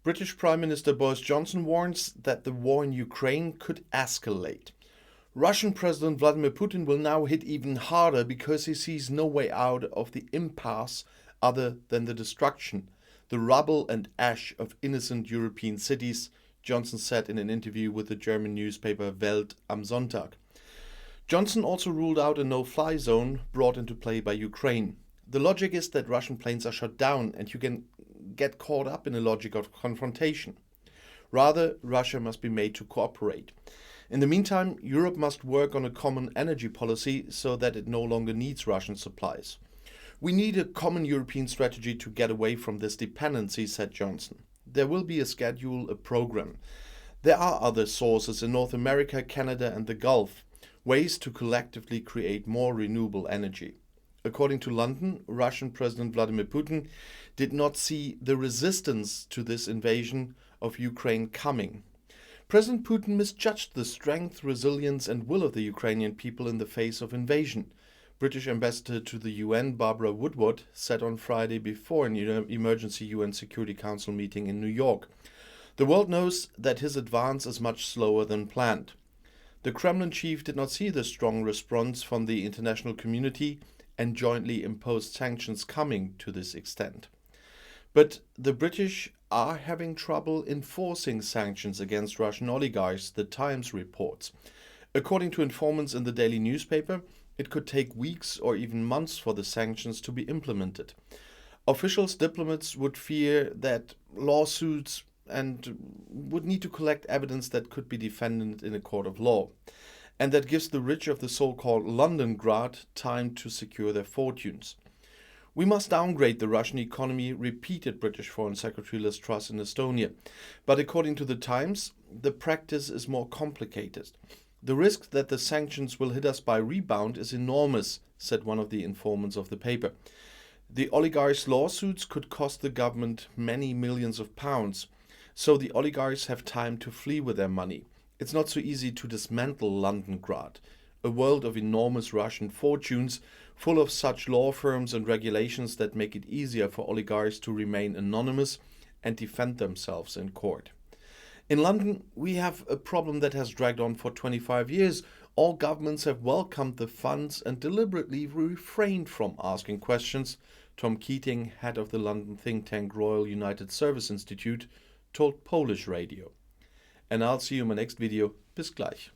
British Prime Minister Boris Johnson warns that the war in Ukraine could escalate. Russian President Vladimir Putin will now hit even harder because he sees no way out of the impasse other than the destruction, the rubble and ash of innocent European cities, Johnson said in an interview with the German newspaper Welt am Sonntag. Johnson also ruled out a no-fly zone brought into play by Ukraine. The logic is that Russian planes are shut down and you can get caught up in a logic of confrontation. Rather, Russia must be made to cooperate. In the meantime, Europe must work on a common energy policy so that it no longer needs Russian supplies. We need a common European strategy to get away from this dependency, said Johnson. There will be a schedule, a program. There are other sources in North America, Canada and the Gulf, ways to collectively create more renewable energy. According to London, Russian President Vladimir Putin did not see the resistance to this invasion of Ukraine coming. President Putin misjudged the strength, resilience and will of the Ukrainian people in the face of invasion. British Ambassador to the UN Barbara Woodward said on Friday before an emergency UN Security Council meeting in New York. The world knows that his advance is much slower than planned. The Kremlin chief did not see the strong response from the international community and jointly imposed sanctions coming to this extent. But the British are having trouble enforcing sanctions against Russian oligarchs, the Times reports. According to informants in the daily newspaper, it could take weeks or even months for the sanctions to be implemented. Officials, diplomats would fear that lawsuits and would need to collect evidence that could be defended in a court of law. And that gives the rich of the so-called London Grad time to secure their fortunes. We must downgrade the Russian economy, repeated British Foreign Secretary Liz Truss in Estonia. But according to the Times, the practice is more complicated. The risk that the sanctions will hit us by rebound is enormous, said one of the informants of the paper. The oligarchs' lawsuits could cost the government many millions of pounds, so the oligarchs have time to flee with their money. It's not so easy to dismantle London Grad, a world of enormous Russian fortunes, full of such law firms and regulations that make it easier for oligarchs to remain anonymous and defend themselves in court. In London, we have a problem that has dragged on for 25 years. All governments have welcomed the funds and deliberately refrained from asking questions, Tom Keating, head of the London think tank Royal United Service Institute, told Polish radio. And I'll see you in my next video. Bis gleich.